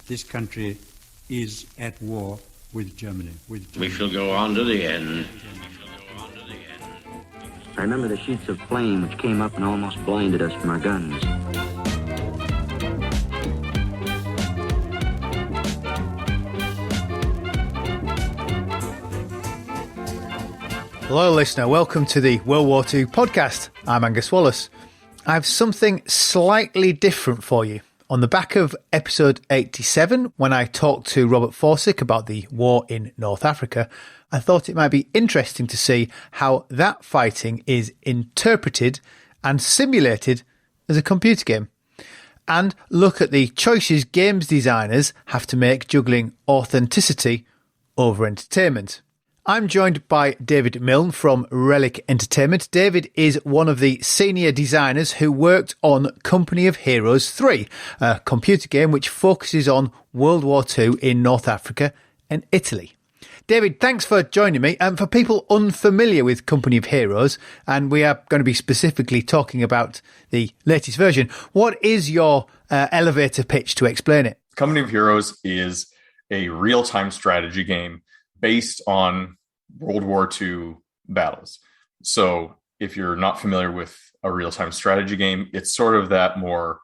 this country is at war with Germany. We shall go on to the end. I remember the sheets of flame which came up and almost blinded us from our guns. Hello, listener. Welcome to the World War II podcast. I'm Angus Wallace. I have something slightly different for you. On the back of episode 87, when I talked to Robert Forczyk about the war in North Africa, I thought it might be interesting to see how that fighting is interpreted and simulated as a computer game, and look at the choices games designers have to make juggling authenticity over entertainment. I'm joined by David Milne from Relic Entertainment. David is one of the senior designers who worked on Company of Heroes 3, a computer game which focuses on World War II in North Africa and Italy. David, thanks for joining me. For people unfamiliar with Company of Heroes, and we are going to be specifically talking about the latest version, what is your elevator pitch to explain it? Company of Heroes is a real-time strategy game based on World War II battles. So if you're not familiar with a real-time strategy game, it's sort of that more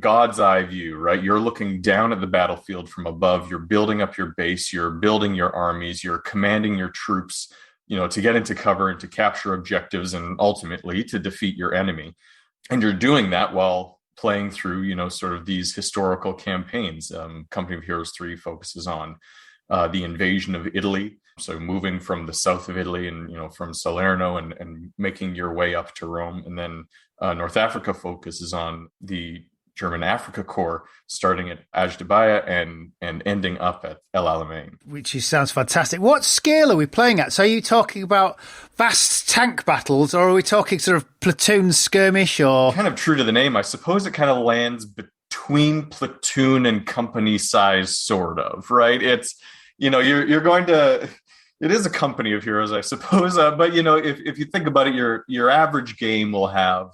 God's eye view, right? You're looking down at the battlefield from above, you're building up your base, you're building your armies, you're commanding your troops, to get into cover and to capture objectives and ultimately to defeat your enemy. And you're doing that while playing through, sort of these historical campaigns. Company of Heroes 3 focuses on the invasion of Italy. So moving from the south of Italy and, from Salerno and making your way up to Rome. And then North Africa focuses on the German Africa Corps, starting at Ajdabaya and ending up at El Alamein. Which sounds fantastic. What scale are we playing at? So are you talking about vast tank battles, or are we talking sort of platoon skirmish, or? Kind of true to the name. I suppose it kind of lands between platoon and company size, sort of, right? It's, you're going to... It is a Company of Heroes, I suppose. But, if you think about it, your average game will have,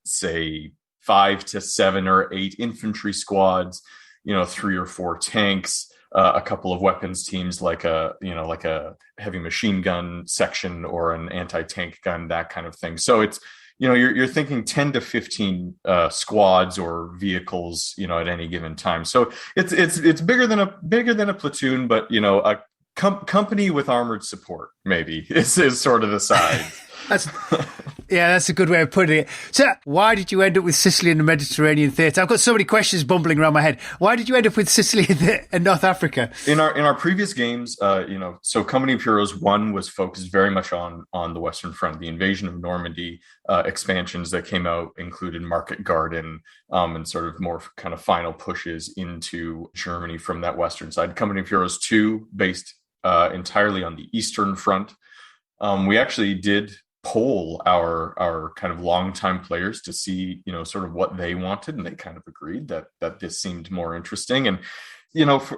say, 5 to 7 or 8 infantry squads, 3 or 4 tanks, a couple of weapons teams like a heavy machine gun section or an anti-tank gun, that kind of thing. So it's, you're thinking 10 to 15 squads or vehicles, at any given time. So it's bigger than a platoon, but a company with armored support maybe is sort of the size. That's a good way of putting it. So why did you end up with Sicily and the Mediterranean theatre? I've got so many questions bumbling around my head. Why did you end up with Sicily and North Africa? In our previous games, so Company of Heroes 1 was focused very much on the Western Front. The invasion of Normandy expansions that came out included Market Garden and sort of more kind of final pushes into Germany from that Western side. Company of Heroes 2 based entirely on the Eastern Front. We actually did poll our kind of longtime players to see, sort of what they wanted, and they kind of agreed that this seemed more interesting. And,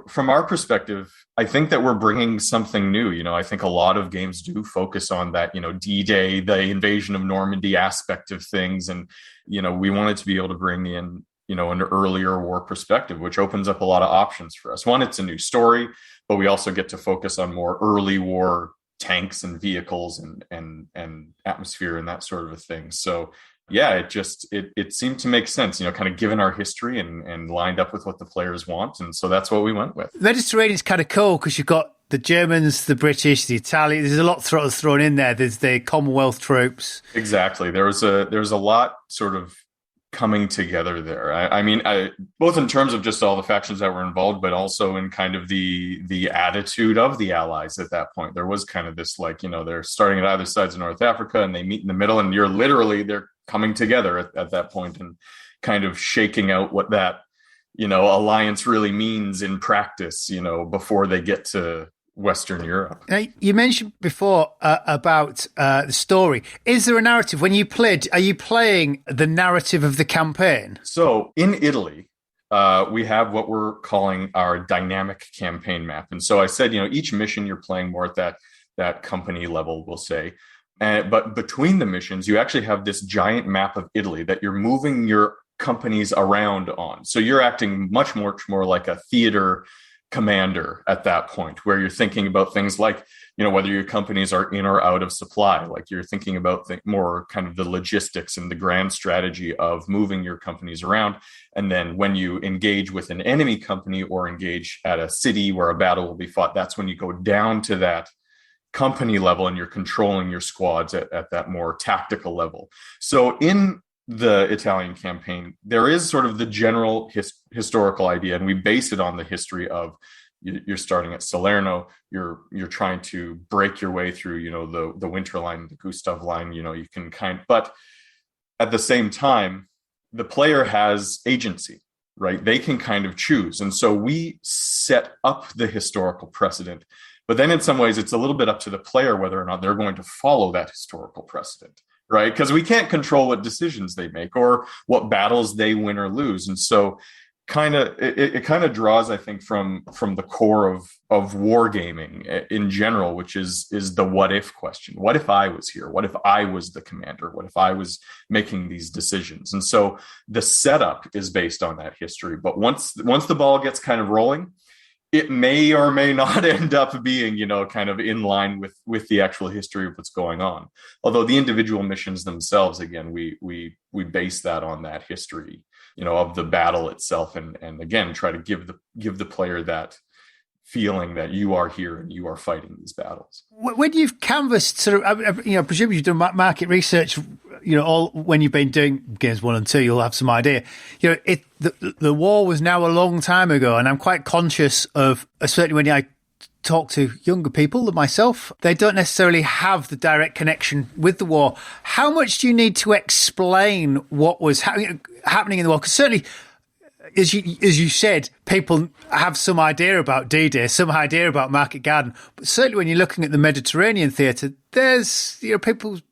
from our perspective, I think that we're bringing something new. I think a lot of games do focus on that, D-Day, the invasion of Normandy aspect of things. And, we wanted to be able to bring in, an earlier war perspective, which opens up a lot of options for us. One, it's a new story, but we also get to focus on more early war tanks and vehicles and atmosphere and that sort of a thing. So yeah, it seemed to make sense, kind of given our history and lined up with what the players want. And so that's what we went with. Mediterranean's kind of cool because you've got the Germans, the British, the Italians. There's a lot thrown in there. There's the Commonwealth troops. Exactly. There was a lot sort of coming together there. I mean, both in terms of just all the factions that were involved, but also in kind of the attitude of the Allies at that point. There was kind of this, they're starting at either sides of North Africa and they meet in the middle, and they're coming together at that point and kind of shaking out what that, alliance really means in practice, before they get to Western Europe. Now, you mentioned before about the story. Is there a narrative? When you played, are you playing the narrative of the campaign? So in Italy, we have what we're calling our dynamic campaign map. And so I said, each mission you're playing more at that company level, we'll say. But between the missions, you actually have this giant map of Italy that you're moving your companies around on. So you're acting much more like a theater commander at that point, where you're thinking about things like, whether your companies are in or out of supply. Like you're thinking about more kind of the logistics and the grand strategy of moving your companies around. And then when you engage with an enemy company or engage at a city where a battle will be fought, that's when you go down to that company level and you're controlling your squads at that more tactical level. So in the Italian campaign, there is sort of the general historical idea, and we base it on the history of you're starting at Salerno, you're trying to break your way through, the Winter Line, the Gustav Line, you can but at the same time, the player has agency, right? They can kind of choose. And so we set up the historical precedent, but then in some ways it's a little bit up to the player whether or not they're going to follow that historical precedent, right? Because we can't control what decisions they make or what battles they win or lose. And so it kind of draws, I think, from the core of wargaming in general, which is the what if question. What if I was here? What if I was the commander? What if I was making these decisions? And so the setup is based on that history. But once the ball gets kind of rolling, it may or may not end up being, kind of in line with the actual history of what's going on. Although the individual missions themselves, again, we base that on that history, of the battle itself, and again try to give the player that feeling that you are here and you are fighting these battles. When you've canvassed, sort of, presumably you've done market research, all when you've been doing games 1 and 2, you'll have some idea. The war was now a long time ago, and I'm quite conscious of, certainly when I talk to younger people than myself, they don't necessarily have the direct connection with the war. How much do you need to explain what was happening in the war? Because certainly, as you said, people have some idea about D-Day, some idea about Market Garden, but certainly when you're looking at the Mediterranean theatre, there's people's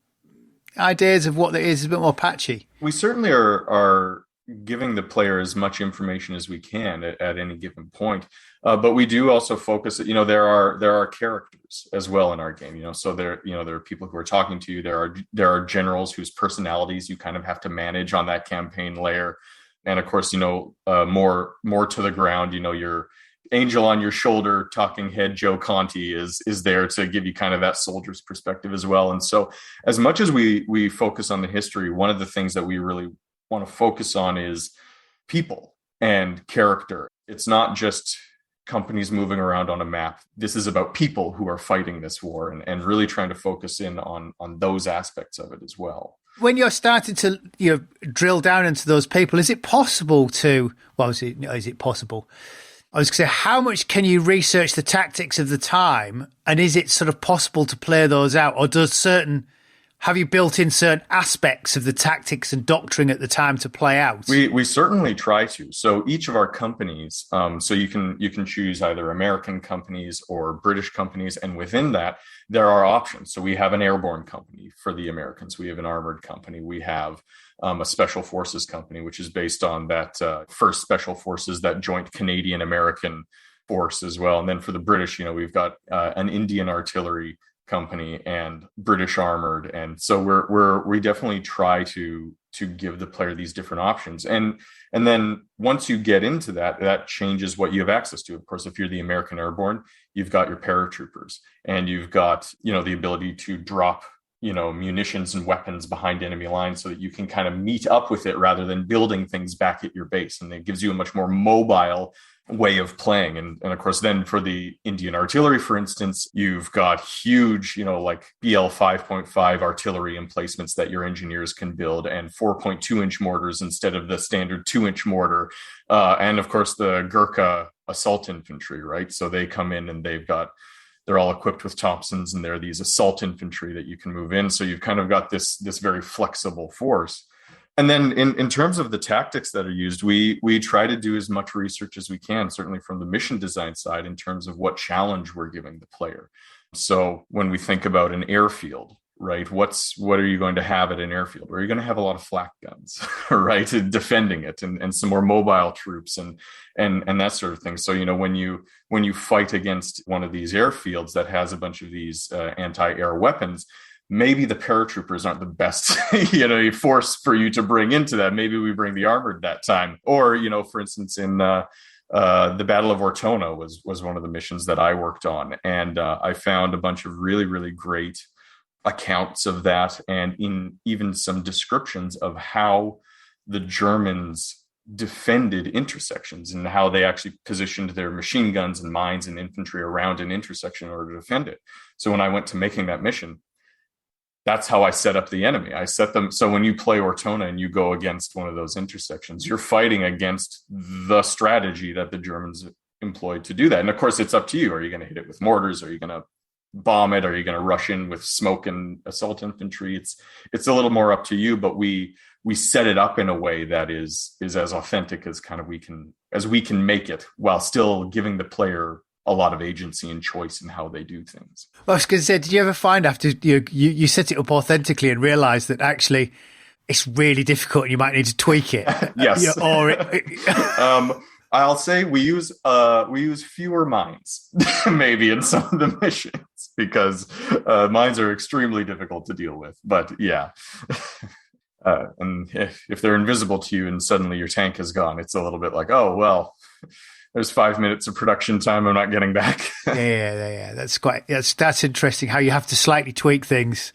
ideas of what it is a bit more patchy. We certainly are giving the player as much information as we can at any given point. But we do also focus, there are characters as well in our game, so there are people who are talking to you. There are generals whose personalities you kind of have to manage on that campaign layer. And of course, more to the ground, your angel on your shoulder, talking head Joe Conti is there to give you kind of that soldier's perspective as well. And so as much as we focus on the history, one of the things that we really want to focus on is people and character. It's not just companies moving around on a map. This is about people who are fighting this war and really trying to focus in on those aspects of it as well. When you're starting to drill down into those people, is it possible to, is it possible? I was going to say, how much can you research the tactics of the time, and is it sort of possible to play those out, or have you built in certain aspects of the tactics and doctrine at the time to play out? We certainly try to. So each of our companies, so you can choose either American companies or British companies, and within that there are options. So we have an airborne company for the Americans. We have an armored company. We have a special forces company, which is based on that first special forces, that joint Canadian-American force as well. And then for the British, we've got an Indian artillery company and British armored. And so we definitely try to give the player these different options. And then once you get into that changes what you have access to. Of course, if you're the American Airborne, you've got your paratroopers, and you've got, the ability to drop, munitions and weapons behind enemy lines so that you can kind of meet up with it rather than building things back at your base. And it gives you a much more mobile way of playing. And of course, then for the Indian artillery, for instance, you've got huge, like BL 5.5 artillery emplacements that your engineers can build, and 4.2-inch mortars instead of the standard 2-inch mortar. And of course, the Gurkha assault infantry, right? So they come in and they're all equipped with Thompsons, and they're these assault infantry that you can move in. So you've kind of got this very flexible force. And then in terms of the tactics that are used, we try to do as much research as we can, certainly from the mission design side, in terms of what challenge we're giving the player. So when we think about an airfield, right, what are you going to have at an airfield? Are you going to have a lot of flak guns, right, and defending it, and some more mobile troops and that sort of thing. So, when you fight against one of these airfields that has a bunch of these anti-air weapons, maybe the paratroopers aren't the best, force for you to bring into that. Maybe we bring the armored that time. Or, for instance, in the Battle of Ortona was one of the missions that I worked on. And I found a bunch of really, really great accounts of that, and in even some descriptions of how the Germans defended intersections and how they actually positioned their machine guns and mines and infantry around an intersection in order to defend it. So when I went to making that mission, that's how I set up the enemy. I set them so when you play Ortona and you go against one of those intersections, you're fighting against the strategy that the Germans employed to do that. And of course, it's up to you. Are you going to hit it with mortars? Are you going to bomb it? Are you going to rush in with smoke and assault infantry? It's a little more up to you, but we set it up in a way that is as authentic as we can make it, while still giving the player a lot of agency and choice in how they do things. Well, I was going to say, did you ever find after you set it up authentically and realize that actually it's really difficult and you might need to tweak it? Yes. I'll say we use fewer mines maybe in some of the missions, because mines are extremely difficult to deal with. But yeah. And if they're invisible to you and suddenly your tank is gone, it's a little bit like, oh, well, there's 5 minutes of production time I'm not getting back. Yeah. That's interesting how you have to slightly tweak things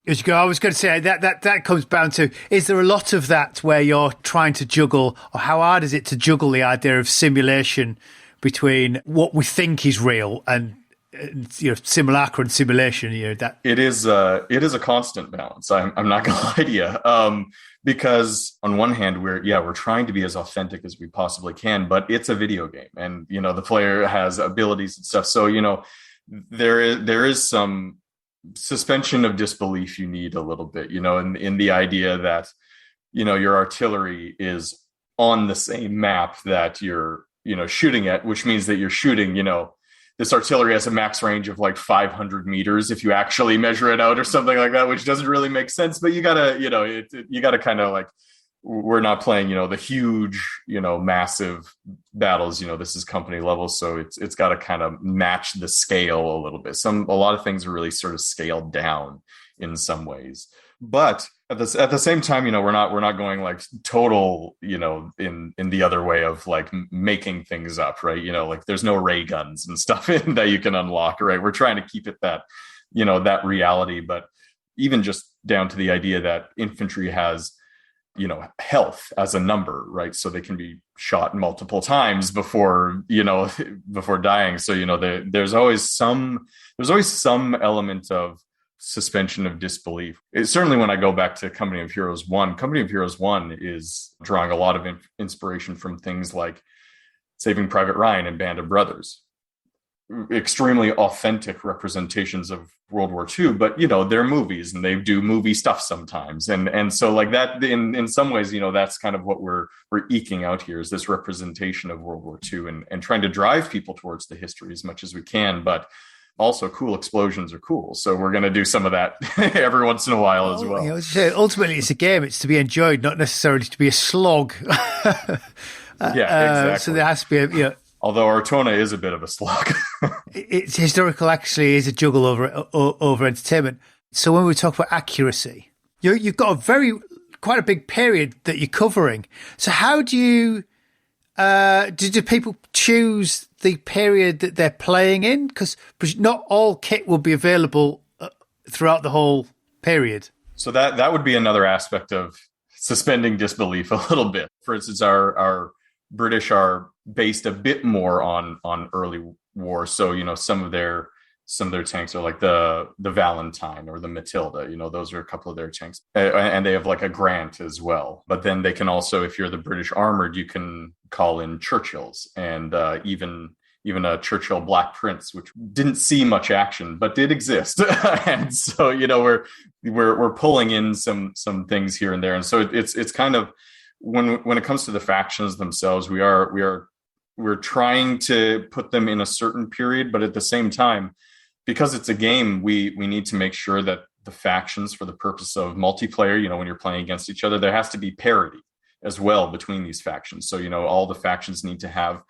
as you go. I was going to say that comes down to, is there a lot of that where you're trying to juggle, or how hard is it to juggle the idea of simulation between what we think is real and simulacra and simulation? That it is a constant balance. I'm not gonna lie to you, because on one hand we're trying to be as authentic as we possibly can, but it's a video game, and the player has abilities and stuff. So there is some suspension of disbelief you need a little bit, in the idea that your artillery is on the same map that you're shooting at, which means that you're shooting this artillery has a max range of like 500 meters if you actually measure it out or something like that, which doesn't really make sense. But you gotta, you gotta kind of like, we're not playing, the huge, massive battles. This is company level, so it's got to kind of match the scale a little bit. A lot of things are really sort of scaled down in some ways, but at the same time, we're not going like total, in the other way of like making things up, right? Like there's no ray guns and stuff that you can unlock, right? We're trying to keep it that, that reality, but even just down to the idea that infantry has, health as a number, right? So they can be shot multiple times before dying. So, there's always some element of suspension of disbelief. Certainly when I go back to Company of Heroes 1, Company of Heroes 1 is drawing a lot of inspiration from things like Saving Private Ryan and Band of Brothers. Extremely authentic representations of World War II, but they're movies and they do movie stuff sometimes. And so like that in some ways, that's kind of what we're eking out here, is this representation of World War II and trying to drive people towards the history as much as we can, but also cool explosions are cool. So we're going to do some of that every once in a while as well. Ultimately, it's a game. It's to be enjoyed, not necessarily to be a slog. Yeah, exactly. So there has to be although Ortona is a bit of a slog. It's historical, actually, is a juggle over entertainment. So when we talk about accuracy, you've got quite a big period that you're covering. So how do you... do people choose the period that they're playing in? Because not all kit will be available throughout the whole period. So that would be another aspect of suspending disbelief a little bit. For instance, our British are based a bit more on early war. So, some of their tanks are like the Valentine or the Matilda, those are a couple of their tanks. And they have like a Grant as well. But then they can also, if you're the British armored, you can call in Churchills and even a Churchill Black Prince, which didn't see much action, but did exist. And so, we're pulling in some things here and there. And so it's kind of, when it comes to the factions themselves, we're trying to put them in a certain period, but at the same time, because it's a game, we need to make sure that the factions, for the purpose of multiplayer, when you're playing against each other, there has to be parity as well between these factions. So, all the factions need to have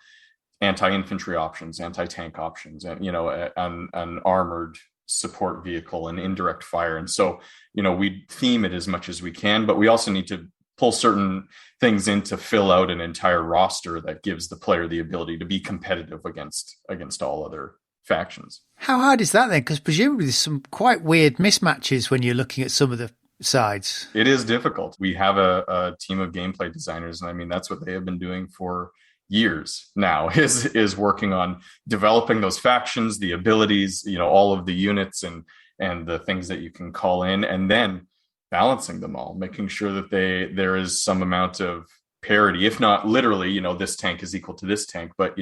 anti-infantry options, anti-tank options, and, an armored support vehicle and indirect fire. And so, we theme it as much as we can, but we also need to pull certain things in to fill out an entire roster that gives the player the ability to be competitive against all other factions. How hard is that then? Because presumably there's some quite weird mismatches when you're looking at some of the sides. It is difficult. We have a team of gameplay designers, and I mean, that's what they have been doing for years now, is working on developing those factions, the abilities, all of the units and the things that you can call in, and then balancing them all, making sure that there is some amount of parity, if not literally, this tank is equal to this tank, but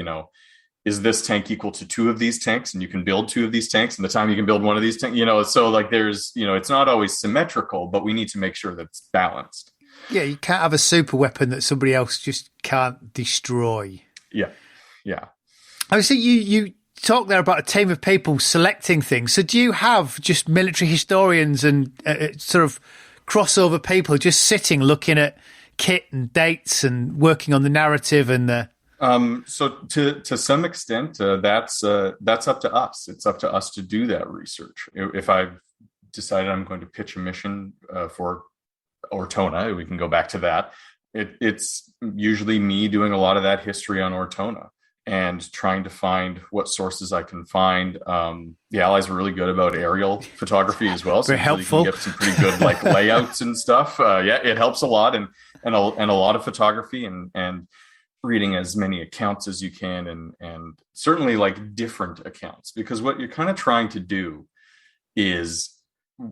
is this tank equal to two of these tanks, and you can build two of these tanks, and the time you can build one of these tanks, so like there's, it's not always symmetrical, but we need to make sure that it's balanced. Yeah, you can't have a super weapon that somebody else just can't destroy. Yeah. Obviously, you talk there about a team of people selecting things. So do you have just military historians and sort of crossover people just sitting looking at kit and dates and working on the narrative and the... So to some extent, that's up to us. It's up to us to do that research. If I've decided I'm going to pitch a mission for Ortona, we can go back to that. It's usually me doing a lot of that history on Ortona and trying to find what sources I can find. The Allies were really good about aerial photography as well, so very helpful. You can get some pretty good like layouts and stuff. It helps a lot, and a lot of photography and reading as many accounts as you can, and certainly like different accounts, because what you're kind of trying to do is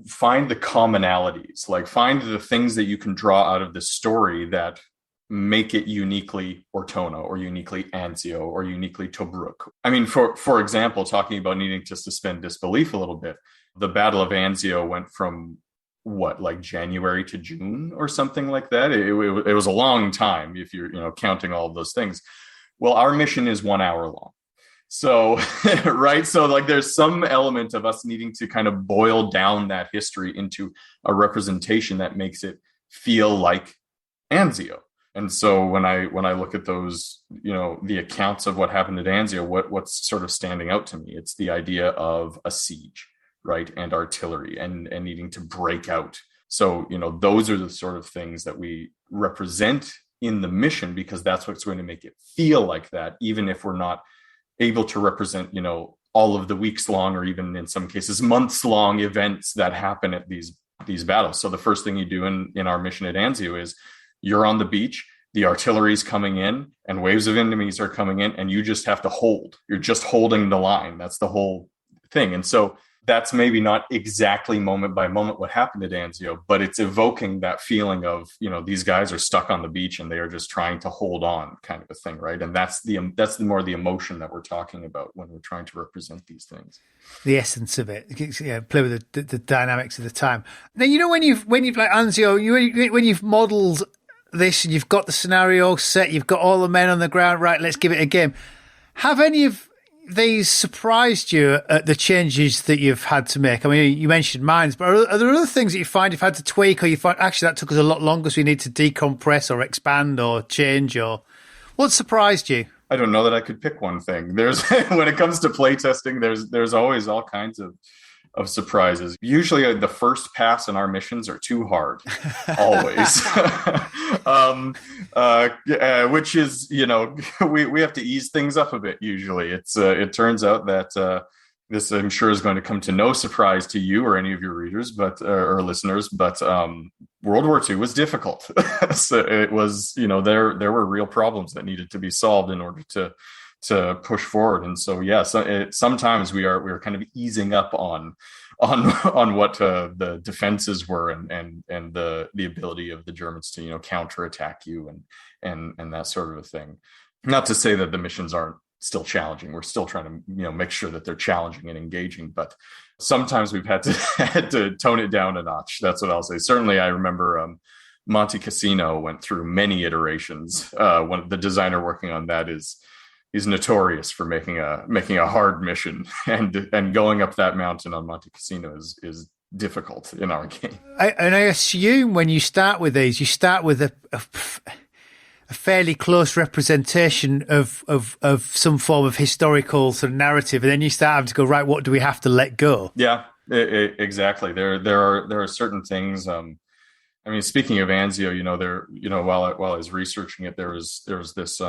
find the commonalities, like find the things that you can draw out of the story that make it uniquely Ortona or uniquely Anzio or uniquely Tobruk. I mean, for example, talking about needing to suspend disbelief a little bit, the Battle of Anzio went from like January to June or something like that. It was a long time if you're counting all of those things. Well, our mission is 1 hour long. So, right. So like there's some element of us needing to kind of boil down that history into a representation that makes it feel like Anzio. And so when I look at those, the accounts of what happened at Anzio, what's sort of standing out to me, it's the idea of a siege, right? And artillery and needing to break out. So, those are the sort of things that we represent in the mission, because that's what's going to make it feel like that, even if we're not able to represent, all of the weeks long, or even in some cases months long events that happen at these battles. So the first thing you do in our mission at Anzio is you're on the beach, the artillery's coming in and waves of enemies are coming in, and you just have to hold. You're just holding the line. That's the whole thing. And so that's maybe not exactly moment by moment what happened at Anzio, but it's evoking that feeling of, these guys are stuck on the beach and they are just trying to hold on, kind of a thing, right? And that's more the emotion that we're talking about when we're trying to represent these things. The essence of it, play with the dynamics of the time. Now, when you've like Anzio, when you've modelled this and you've got the scenario set, you've got all the men on the ground, right? Let's give it a game. Have any of these surprised you at the changes that you've had to make? I mean, you mentioned mines, but are there other things that you find you've had to tweak, or you find actually that took us a lot longer, so you need to decompress or expand or change, or what surprised you? I don't know that I could pick one thing. There's when it comes to playtesting, there's always all kinds of surprises. Usually the first pass in our missions are too hard, always. Which is, we have to ease things up a bit. Usually it turns out that this, I'm sure, is going to come to no surprise to you or any of your readers, or listeners, but World War II was difficult. So it was, there were real problems that needed to be solved in order to push forward. And so, sometimes we are kind of easing up on what the defenses were and the ability of the Germans to, counterattack you and that sort of a thing. Not to say that the missions aren't still challenging. We're still trying to, make sure that they're challenging and engaging, but sometimes we've had to tone it down a notch. That's what I'll say. Certainly I remember, Monte Cassino went through many iterations. When the designer working on that he's notorious for making a hard mission, and going up that mountain on Monte Cassino is difficult in our game. I assume when you start with these, you start with a fairly close representation of some form of historical sort of narrative, and then you start having to go, right, what do we have to let go? Yeah, exactly. There are certain things. I mean, speaking of Anzio, while I was researching it, there was this.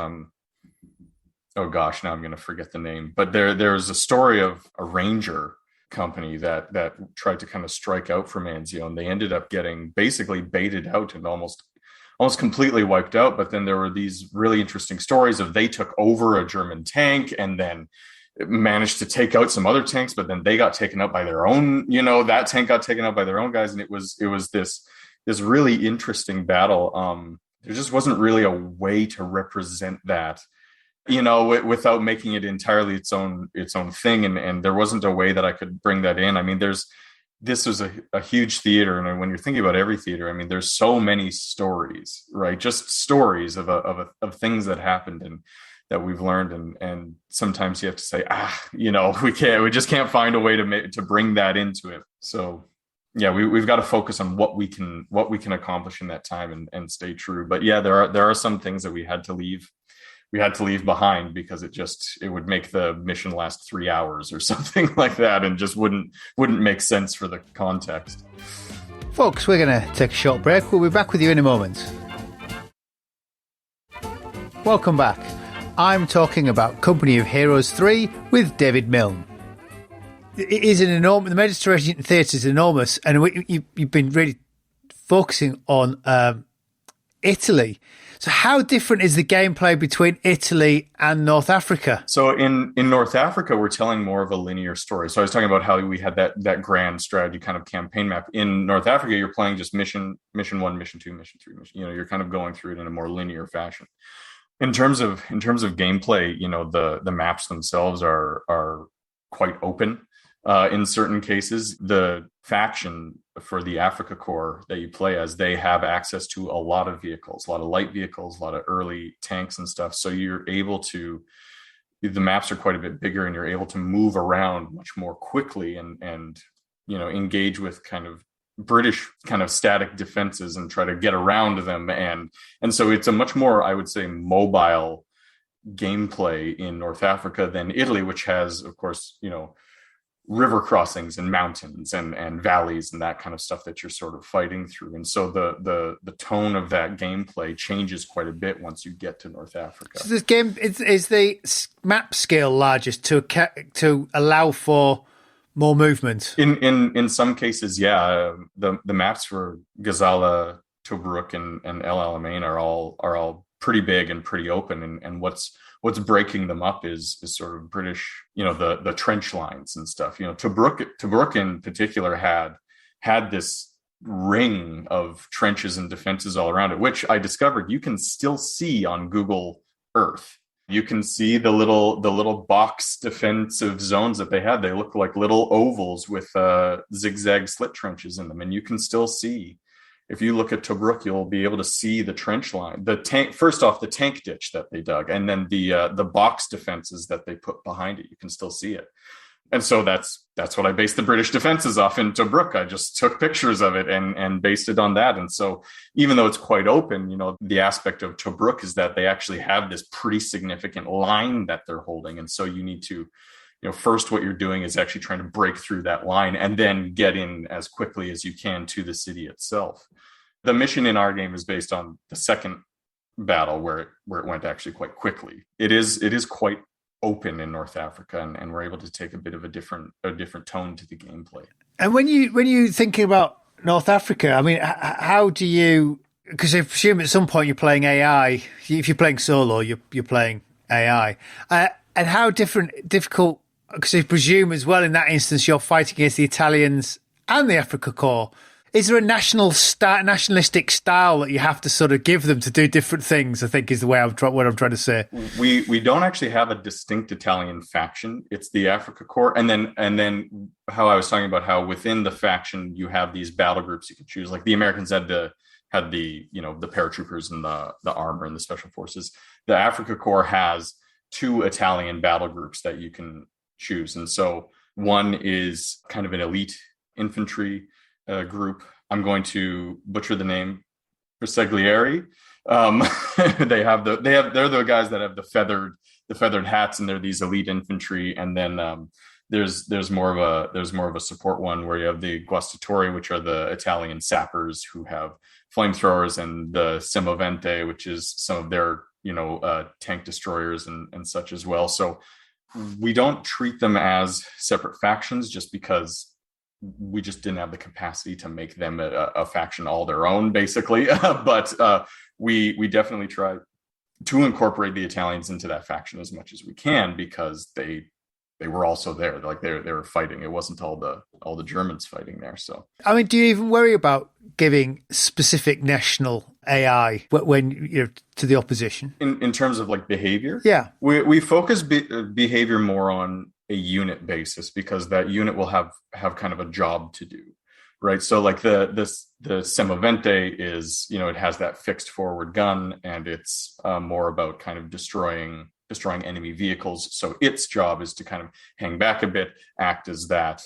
Oh gosh, now I'm going to forget the name. But there's a story of a ranger company that tried to kind of strike out from Anzio, and they ended up getting basically baited out and almost completely wiped out. But then there were these really interesting stories of they took over a German tank and then managed to take out some other tanks, but then they got taken out by their own. That tank got taken out by their own guys, and it was this really interesting battle. There just wasn't really a way to represent that, without making it entirely its own thing. And there wasn't a way that I could bring that in. I mean, this was a huge theater. And when you're thinking about every theater, I mean, there's so many stories, right? Just stories of things that happened and that we've learned. And sometimes you have to say, we just can't find a way to bring that into it. So yeah, we've got to focus on what we can accomplish in that time and stay true. But yeah, there are some things that we had to leave behind because it would make the mission last 3 hours or something like that, and just wouldn't make sense for the context. Folks, we're going to take a short break. We'll be back with you in a moment. Welcome back. I'm talking about Company of Heroes 3 with David Milne. It is an enormous. The Mediterranean theatre is enormous, and you've been really focusing on Italy. So how different is the gameplay between Italy and North Africa? So in North Africa, we're telling more of a linear story. So I was talking about how we had that grand strategy kind of campaign map. In North Africa, you're playing just mission 1, mission 2, mission 3, mission. You're kind of going through it in a more linear fashion. In terms of gameplay, the maps themselves are quite open. In certain cases, the faction for the Africa Corps that you play as, they have access to a lot of vehicles, a lot of light vehicles, a lot of early tanks and stuff. So you're able to, the maps are quite a bit bigger, and you're able to move around much more quickly and engage with kind of British kind of static defenses and try to get around them. And so it's a much more, I would say, mobile gameplay in North Africa than Italy, which has, of course, river crossings and mountains and valleys and that kind of stuff that you're sort of fighting through. And so the tone of that gameplay changes quite a bit once you get to North Africa. So this game is the map scale largest to allow for more movement? In some cases, yeah. The maps for Gazala, Tobruk, and El Alamein are all pretty big and pretty open. And what's breaking them up is sort of British, the trench lines and stuff. Tobruk in particular had this ring of trenches and defenses all around it, which I discovered you can still see on Google Earth. You can see the little box defensive zones that they had. They look like little ovals with zigzag slit trenches in them, and you can still see. If you look at Tobruk, you'll be able to see the trench line, the tank. First off, the tank ditch that they dug, and then the box defenses that they put behind it. You can still see it, and so that's what I based the British defenses off in Tobruk. I just took pictures of it and based it on that. And so, even though it's quite open, the aspect of Tobruk is that they actually have this pretty significant line that they're holding, and so you need to. First, what you're doing is actually trying to break through that line and then get in as quickly as you can to the city itself. The mission in our game is based on the second battle where it went actually quite quickly. It is quite open in North Africa, and we're able to take a bit of a different tone to the gameplay. And when you thinking about North Africa, I mean, how do you? Because I presume at some point you're playing AI. If you're playing solo, you're playing AI, and how difficult. Because I presume as well in that instance you're fighting against the Italians and the Africa Corps. Is there a nationalistic style that you have to sort of give them to do different things? I think is the way what I'm trying to say. We don't actually have a distinct Italian faction. It's the Africa Corps, and then how I was talking about how within the faction you have these battle groups you can choose. Like the Americans had the paratroopers and the armor and the special forces. The Africa Corps has 2 Italian battle groups that you can choose. And so one is kind of an elite infantry group. I'm going to butcher the name. Bersaglieri. They're the guys that have the feathered hats, and they're these elite infantry. And then there's more of a support one where you have the Guastatori, which are the Italian sappers who have flamethrowers, and the Semovente, which is some of their tank destroyers and such as well. So we don't treat them as separate factions just because we just didn't have the capacity to make them a faction all their own, basically. But we definitely try to incorporate the Italians into that faction as much as we can, because they were also there. Like they were fighting. It wasn't all the Germans fighting there. So I mean, do you even worry about giving specific national AI when to the opposition in terms of like behavior? Yeah, we focus behavior more on a unit basis, because that unit will have kind of a job to do, right? So like the Semovente is, it has that fixed forward gun, and it's more about kind of destroying enemy vehicles. So its job is to kind of hang back a bit, act as that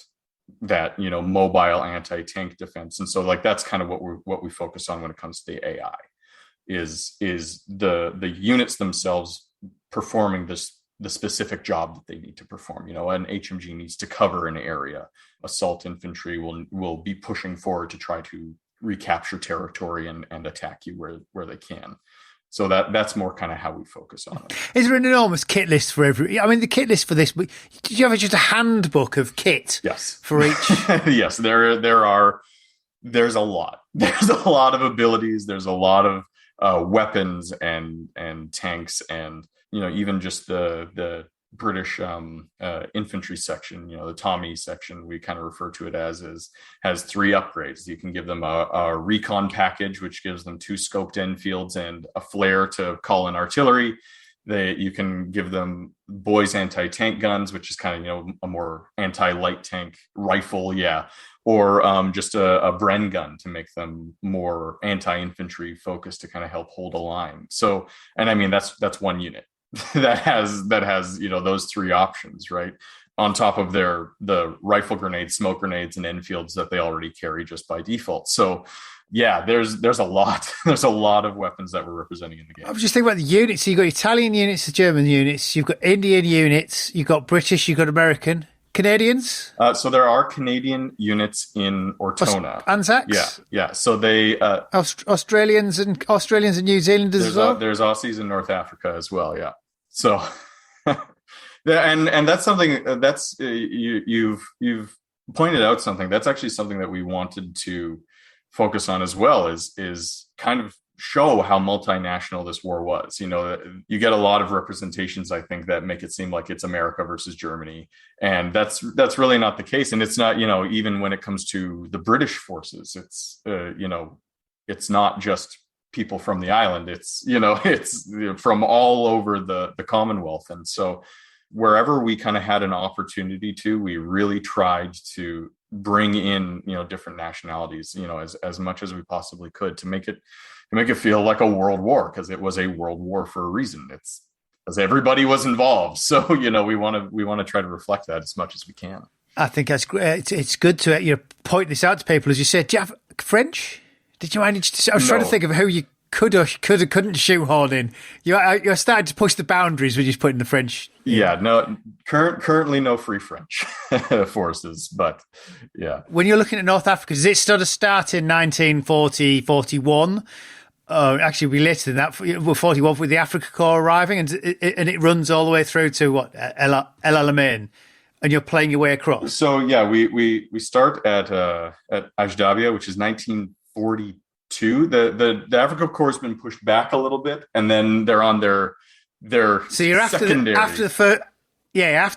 mobile anti-tank defense. And so like that's kind of what we focus on when it comes to the AI is the units themselves performing the specific job that they need to perform. An HMG needs to cover an area. Assault infantry will be pushing forward to try to recapture territory and attack you where they can. So that's more kind of how we focus on it. Is there an enormous kit list for every? I mean, the kit list for this. Did you have just a handbook of kit? Yes. For each. Yes, there are. There's a lot. There's a lot of abilities. There's a lot of weapons and tanks, and even just the British infantry section, the Tommy section, we kind of refer to it as has 3 upgrades. You can give them a recon package, which gives them 2 scoped Enfields and a flare to call in artillery. You can give them boys anti-tank guns, which is kind of a more anti-light tank rifle, or just a Bren gun to make them more anti-infantry focused to kind of help hold a line. So, and I mean that's one unit that has those 3 options, right, on top of the rifle grenades, smoke grenades, and Enfields that they already carry just by default. So yeah, there's a lot of weapons that we're representing in the game. I was just thinking about the units. So you've got Italian units, the German units, you've got Indian units, you've got British, you've got American, Canadians. So there are Canadian units in Ortona. Anzacs? Yeah. So they Australians and New Zealanders as well. There's Aussies in North Africa as well. Yeah. So, and that's something that's you've pointed out something that's actually something that we wanted to focus on as well, is kind of show how multinational this war was. You get a lot of representations, I think, that make it seem like it's America versus Germany, and that's really not the case. And it's not, even when it comes to the British forces, it's it's not just people from the island. It's from all over the Commonwealth. And so wherever we kind of had an opportunity to, we really tried to bring in different nationalities as much as we possibly could to make it feel like a world war, because it was a world war for a reason. It's because everybody was involved. So we want to try to reflect that as much as we can. I think that's great. It's good to point this out to people. As you said, do you have French? Did you manage to? I was trying to think of who you couldn't shoehorn in. You're starting to push the boundaries when you're putting the French. Yeah, no, currently no free French forces, but yeah. When you're looking at North Africa, does it sort of start in 1940, 41? Actually, we later than that, 41 with the Africa Corps arriving, and it runs all the way through to what, El Alamein, and you're playing your way across. So yeah, we start at Ajdabia, which is 1942. The Africa Corps has been pushed back a little bit, and then they're on their so you're secondary. after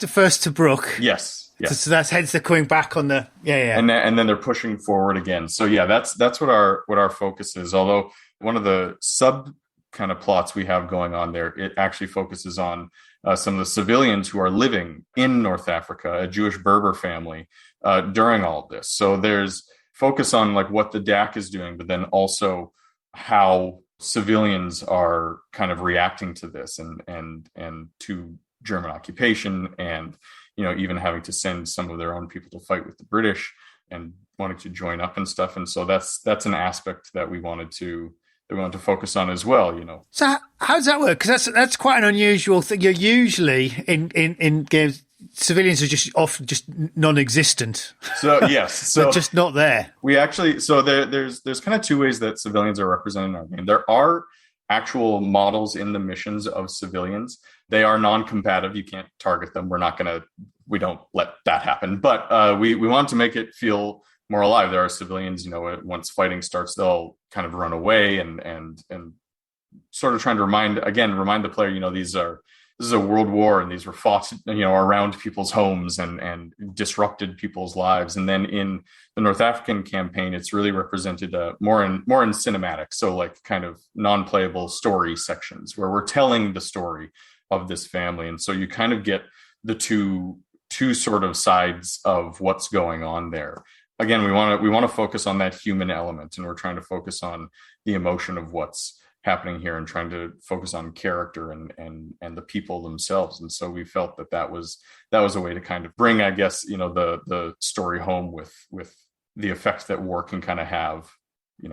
first Tobruk. Yes. So that's hence they're coming back on the and then they're pushing forward again. So yeah, that's what our focus is. Although one of the sub kind of plots we have going on there, it actually focuses on some of the civilians who are living in North Africa, a Jewish Berber family, during all of this. So there's focus on like what the DAC is doing, but then also how civilians are kind of reacting to this and to German occupation, and even having to send some of their own people to fight with the British and wanting to join up and stuff. And so that's an aspect that we wanted to that we want to focus on as well. So how does that work? Because that's quite an unusual thing. You're usually in games, civilians are just often just non-existent. So yes, they're just not there. We actually there's kind of two ways that civilians are represented in our game. There are actual models in the missions of civilians. They are non-combative. You can't target them. We don't let that happen. But we want to make it feel more alive. There are civilians, once fighting starts, they'll kind of run away and sort of trying to remind the player, this is a world war, and these were fought, around people's homes and disrupted people's lives. And then in the North African campaign, it's really represented more in cinematic. So like kind of non-playable story sections where we're telling the story of this family. And so you kind of get the two sort of sides of what's going on there. Again, we want to focus on that human element, and we're trying to focus on the emotion of what's happening here, and trying to focus on character and the people themselves. And so we felt that was a way to kind of bring, I guess, the story home with the effect that war can kind of have,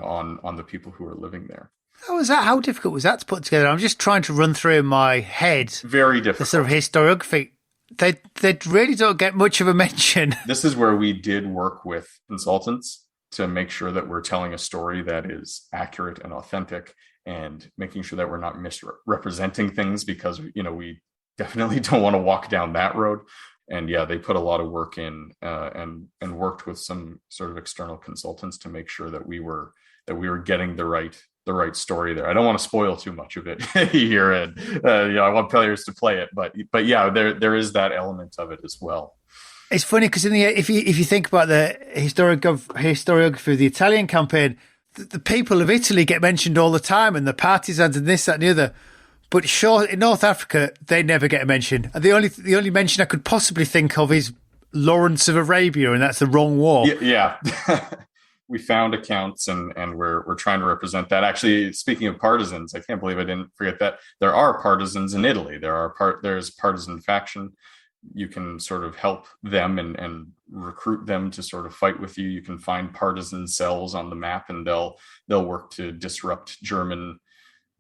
on the people who are living there. How was that? How difficult was that to put together? I'm just trying to run through in my head. Very difficult. The sort of historiography. They really don't get much of a mention. This is where we did work with consultants to make sure that we're telling a story that is accurate and authentic, and making sure that we're not misrepresenting things, because we definitely don't want to walk down that road. And yeah, they put a lot of work in and worked with some sort of external consultants to make sure that we were getting the right story there. I don't want to spoil too much of it here, and I want players to play it, but yeah, there is that element of it as well. It's funny because if you think about the historiography of the Italian campaign, the people of Italy get mentioned all the time, and the partisans and this, that, and the other. But sure, in North Africa, they never get a mention. And the only mention I could possibly think of is Lawrence of Arabia, and that's the wrong war. Yeah. We found accounts, and we're trying to represent that. Actually, speaking of partisans, I can't believe I didn't forget that there are partisans in Italy. There's partisan faction. You can sort of help them and recruit them to sort of fight with you. You can find partisan cells on the map, and they'll work to disrupt German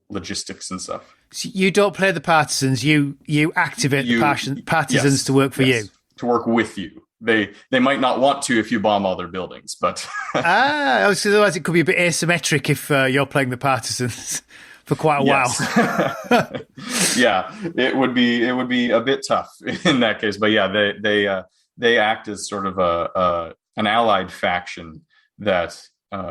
logistics and stuff. So you don't play the partisans. You activate the partisans, yes, to work for you. To work with you. They might not want to if you bomb all their buildings, but so otherwise it could be a bit asymmetric if you're playing the partisans for quite a while. Yeah, it would be a bit tough in that case. But yeah, they act as sort of an allied faction that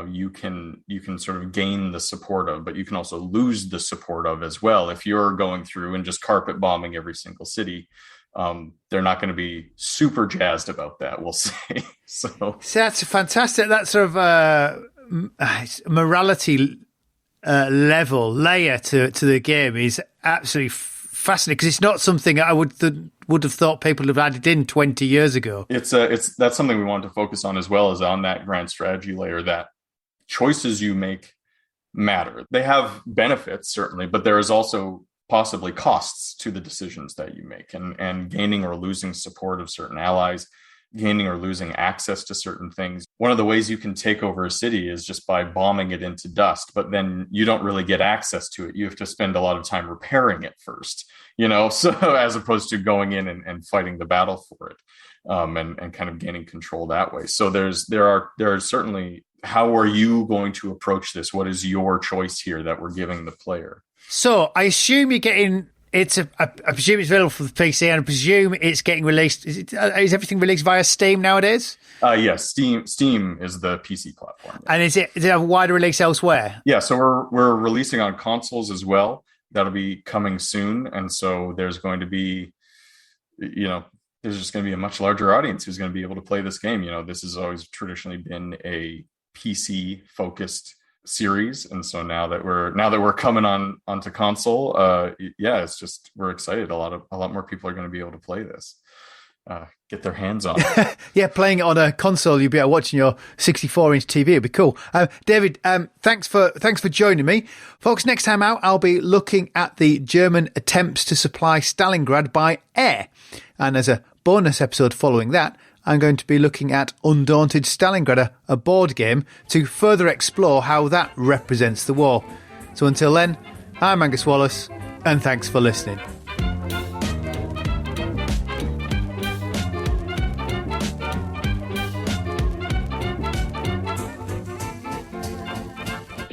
you can sort of gain the support of, but you can also lose the support of as well if you're going through and just carpet bombing every single city. They're not going to be super jazzed about that, we'll say. So that's fantastic. That sort of morality layer to the game is absolutely fascinating, because it's not something I would have thought people have added in 20 years ago. That's something we want to focus on, as well as on that grand strategy layer, that choices you make matter. They have benefits, certainly, but there is also possibly costs to the decisions that you make, and gaining or losing support of certain allies, gaining or losing access to certain things. One of the ways you can take over a city is just by bombing it into dust, but then you don't really get access to it. You have to spend a lot of time repairing it first, so as opposed to going in and fighting the battle for it, and kind of gaining control that way. So there are certainly, how are you going to approach this? What is your choice here that we're giving the player? So I assume you're getting I presume it's available for the PC, and I presume it's getting released. Is everything released via Steam nowadays? Yes, Steam is the PC platform. And is it a wider release elsewhere? Yeah, so we're releasing on consoles as well. That'll be coming soon, and so there's going to be, there's just going to be a much larger audience who's going to be able to play this game. This has always traditionally been a PC focused series, and so now that we're coming onto console, it's just, we're excited. A lot more people are going to be able to play this, get their hands on it. Yeah, playing it on a console, you'll be watching your 64-inch TV. It'd be cool. David, thanks for joining me, folks. Next time out, I'll be looking at the German attempts to supply Stalingrad by air, and as a bonus episode following that, I'm going to be looking at Undaunted Stalingrad, a board game, to further explore how that represents the war. So until then, I'm Angus Wallace, and thanks for listening.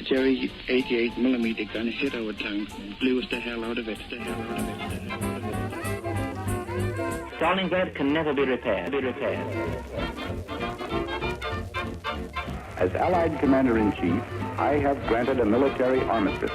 Jerry 88mm gun hit our tank and blew us the hell out of it. Stalingrad can never be repaired. As Allied Commander-in-Chief, I have granted a military armistice.